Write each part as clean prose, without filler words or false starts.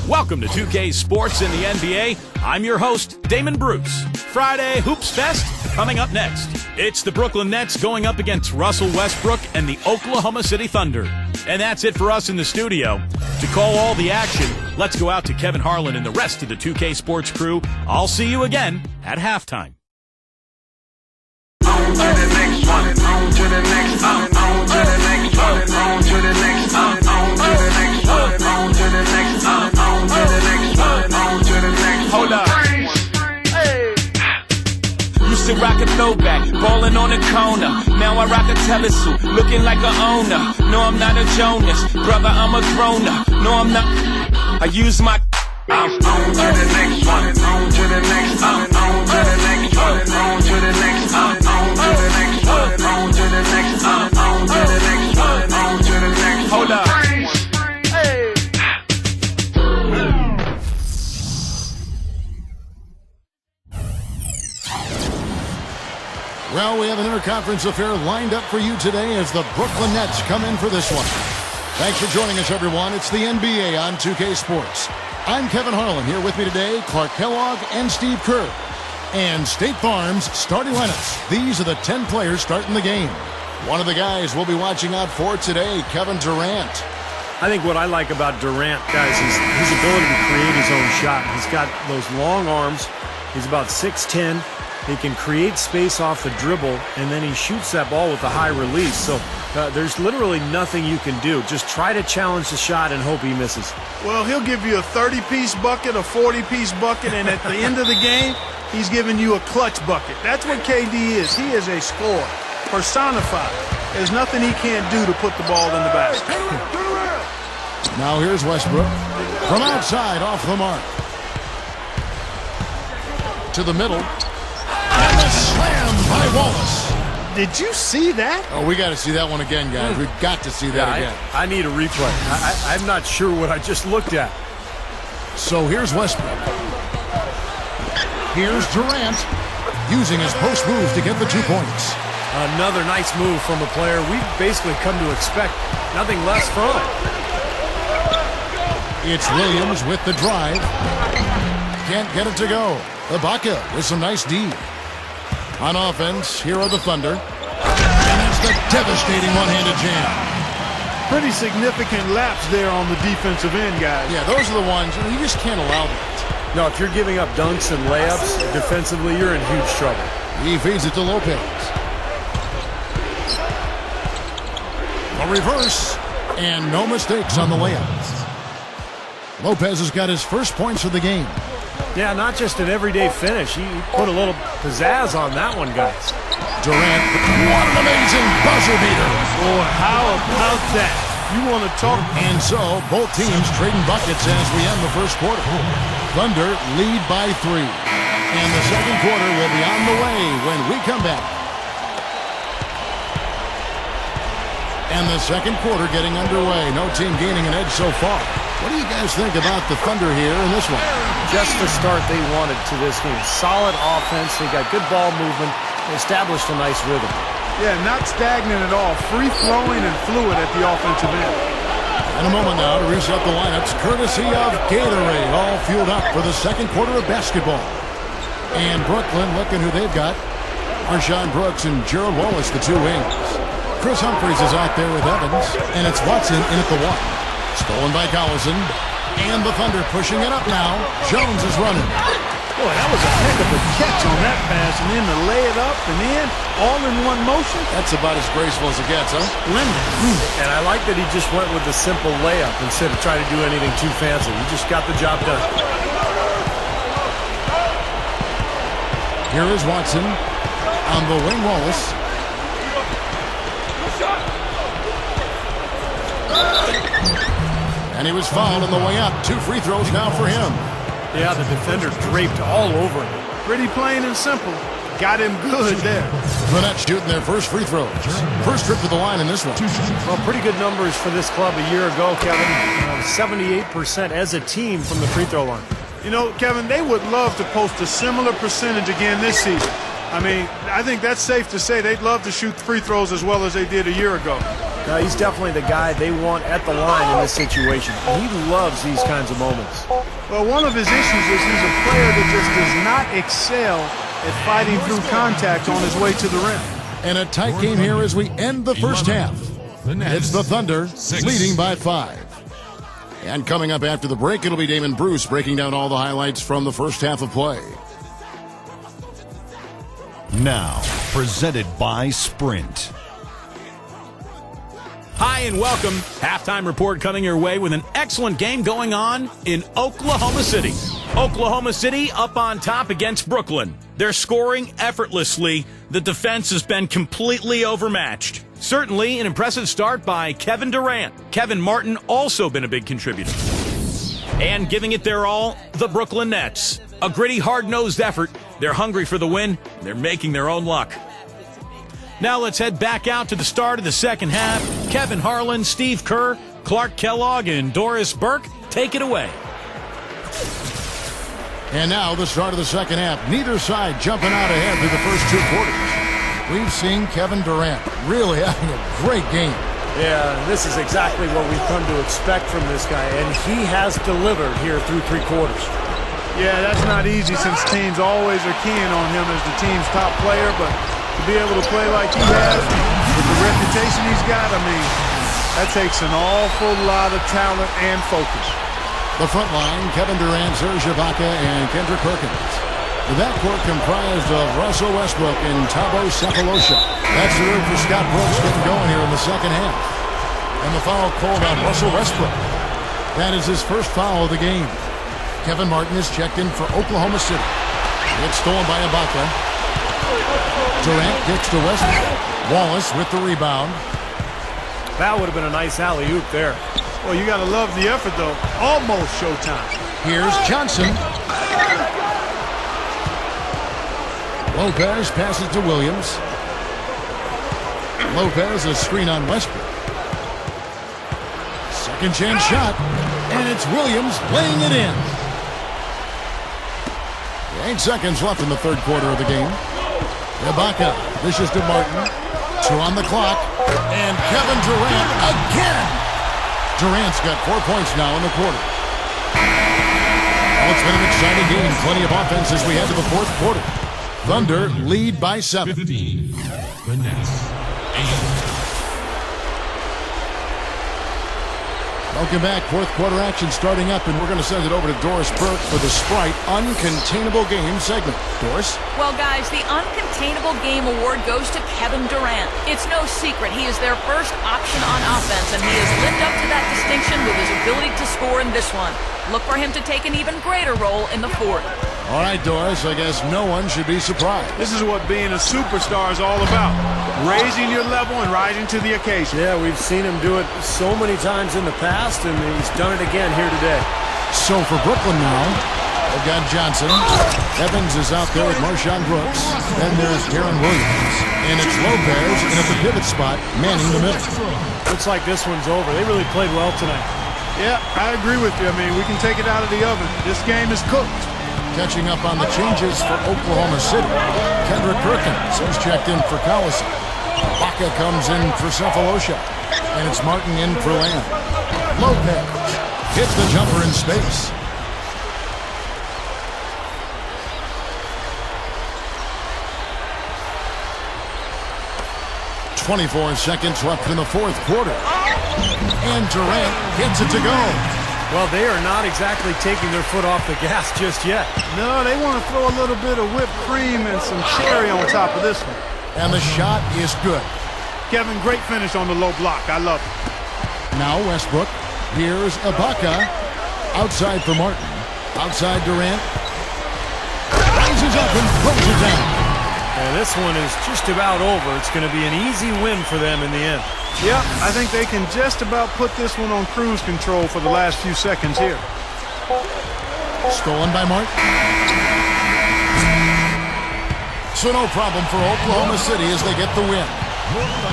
Welcome to 2K Sports in the NBA. I'm your host, Damon Bruce. Friday Hoops Fest coming up next. It's the Brooklyn Nets going up against Russell Westbrook and the Oklahoma City Thunder. And that's it for us in the studio. To call all the action, let's go out to Kevin Harlan and the rest of the 2K Sports crew. I'll see you again at halftime. On to the next one, on to the next one, on to the next one, on to the next one, on to the next one, on to the next one, on to the next one, on to the next one. Hold up. Used to rock a throwback, ballin' on the corner. Now I rock a telesuit, looking like a owner. No, I'm not a Jonas, brother, I'm a grown-up. No, I'm not. I use my. On to the next one, on to the next one, on to the next one, on to the next one, on to the next one, on to the next one, on to the next one, on to the next one. Hold up. Well, we have an interconference affair lined up for you today as the Brooklyn Nets come in for this one. Thanks for joining us, everyone. It's the NBA on 2K Sports. I'm Kevin Harlan. Here with me today, Clark Kellogg and Steve Kerr. And State Farm's starting lineups. These are the 10 players starting the game. One of the guys we'll be watching out for today, Kevin Durant. I think what I like about Durant, guys, is his ability to create his own shot. He's got those long arms. He's about 6'10". He can create space off the dribble, and then he shoots that ball with a high release. So there's literally nothing you can do. Just try to challenge the shot and hope he misses. Well, he'll give you a 30-piece bucket, a 40-piece bucket, and at the end of the game, he's giving you a clutch bucket. That's what KD is. He is a scorer, personified. There's nothing he can't do to put the ball in the basket. Now here's Westbrook. From outside, off the mark. To the middle. And the slam by Wallace. Did you see that? Oh, we got to see that one again, guys. We've got to see that again. I need a replay. I'm not sure what I just looked at. So here's Westbrook. Here's Durant, using his post moves to get the 2 points. Another nice move from a player we've basically come to expect nothing less from. It's Williams with the drive. Can't get it to go. Ibaka with some nice D. On offense, here are the Thunder. And it's the devastating one-handed jam. Pretty significant laps there on the defensive end, guys. Yeah, those are the ones, you just can't allow that. No, if you're giving up dunks and layups defensively, you're in huge trouble. He feeds it to Lopez. A reverse, and no mistakes on the layup. Lopez has got his first points of the game. Yeah, not just an everyday finish. He put a little pizzazz on that one, guys. Durant, what an amazing buzzer beater. Boy, how about that? You want to talk? And so, both teams trading buckets as we end the first quarter. Thunder lead by 3. And the second quarter will be on the way when we come back. And the second quarter getting underway. No team gaining an edge so far. What do you guys think about the Thunder here in this one? Just the start they wanted to this game. Solid offense. They got good ball movement. They established a nice rhythm. Yeah, not stagnant at all. Free-flowing and fluid at the offensive end. In a moment now to reset the lineups, courtesy of Gatorade, all fueled up for the second quarter of basketball. And Brooklyn, looking who they've got. Marshawn Brooks and Gerald Wallace, the 2 wings. Chris Humphries is out there with Evans, and it's Watson in at the 1. Stolen by Collison. And the Thunder pushing it up now. Jones is running. Boy, that was a heck of a catch on that pass, and then to lay it up and in, all in one motion. That's about as graceful as it gets, huh? Splendid. And I like that he just went with the simple layup instead of trying to do anything too fancy. He just got the job done. Here is Watson on the wing. Wallace. And he was fouled on the way up. 2 free throws now for him. Yeah, the defender draped all over him. Pretty plain and simple. Got him good there. The Nets shooting their first free throws. First trip to the line in this one. Well, pretty good numbers for this club a year ago, Kevin. 78% as a team from the free throw line. You know, Kevin, they would love to post a similar percentage again this season. I mean, I think that's safe to say they'd love to shoot free throws as well as they did a year ago. He's definitely the guy they want at the line in this situation. He loves these kinds of moments. Well, one of his issues is he's a player that just does not excel at fighting through contact on his way to the rim. And a tight game here as we end the first half. It's the Thunder leading by 5. And coming up after the break, it'll be Damon Bruce breaking down all the highlights from the first half of play. Now, presented by Sprint. Hi and welcome. Halftime report coming your way with an excellent game going on in Oklahoma City. Oklahoma City up on top against Brooklyn. They're scoring effortlessly. The defense has been completely overmatched. Certainly an impressive start by Kevin Durant. Kevin Martin also been a big contributor. And giving it their all, the Brooklyn Nets. A gritty, hard-nosed effort. They're hungry for the win. They're making their own luck. Now let's head back out to the start of the second half. Kevin Harlan, Steve Kerr, Clark Kellogg, and Doris Burke take it away. And now the start of the second half. Neither side jumping out ahead through the first 2 quarters. We've seen Kevin Durant really having a great game. Yeah, this is exactly what we've come to expect from this guy, and he has delivered here through 3 quarters. Yeah, that's not easy since teams always are keying on him as the team's top player, but to be able to play like he has with the reputation he's got, I mean, that takes an awful lot of talent and focus. The front line, Kevin Durant, Serge Ibaka, and Kendrick Perkins. The backcourt comprised of Russell Westbrook and Thabo Sefolosha. That's the room for Scott Brooks getting going here in the second half. And the foul called on Russell Westbrook. That is his first foul of the game. Kevin Martin is checked in for Oklahoma City. It's stolen by Ibaka. Durant kicks to Westbrook. Wallace with the rebound. That would have been a nice alley-oop there. Well, you got to love the effort, though. Almost showtime. Here's Johnson. Lopez passes to Williams. Lopez a screen on Westbrook. Second chance shot. And it's Williams laying it in. 8 seconds left in the third quarter of the game. Ibaka dishes to Martin. 2 on the clock. And Kevin Durant again. Durant's got 4 points now in the quarter. Well, it's been an exciting game. Plenty of offense as we head to the fourth quarter. Thunder lead by 7. 15. The Nets. 8. Welcome back. Fourth quarter action starting up, and we're going to send it over to Doris Burke for the Sprite Uncontainable Game segment. Doris? Well, guys, the Uncontainable Game Award goes to Kevin Durant. It's no secret he is their first option on offense, and he has lived up to that distinction with his ability to score in this one. Look for him to take an even greater role in the fourth. All right, Doris, I guess no one should be surprised. This is what being a superstar is all about. Raising your level and rising to the occasion. Yeah, we've seen him do it so many times in the past, and he's done it again here today. So for Brooklyn now, they've got Johnson. Evans is out there with Marshawn Brooks. Then there's Darren Williams. And it's Lopez, and at the pivot spot, manning the middle. Looks like this one's over. They really played well tonight. Yeah, I agree with you. I mean, we can take it out of the oven. This game is cooked. Catching up on the changes for Oklahoma City. Kendrick Perkins is checked in for Collison. Ibaka comes in for Sefolosha. And it's Martin in for Lamb. Lopez hits the jumper in space. .24 seconds left in the fourth quarter. And Durant gets it to go. Well, they are not exactly taking their foot off the gas just yet. No, they want to throw a little bit of whipped cream and some cherry on top of this one. And the shot is good. Kevin, great finish on the low block. I love it. Now Westbrook. Here's Ibaka. Outside for Martin. Outside Durant. Rises up and throws it down. And this one is just about over. It's going to be an easy win for them in the end. Yeah, I think they can just about put this one on cruise control for the last few seconds here. Stolen by Martin. So no problem for Oklahoma City as they get the win.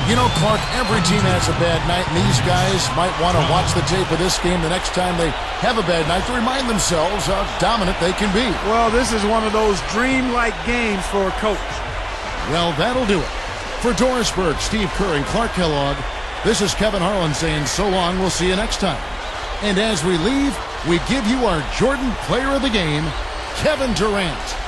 You know, Clark, every team has a bad night, and these guys might want to watch the tape of this game the next time they have a bad night to remind themselves how dominant they can be. Well, this is one of those dream-like games for a coach. Well, that'll do it. For Doris Burke, Steve Kerr, and Clark Kellogg, This is Kevin Harlan saying so long. We'll see you next time. And as we leave, we give you our Jordan Player of the Game, Kevin Durant.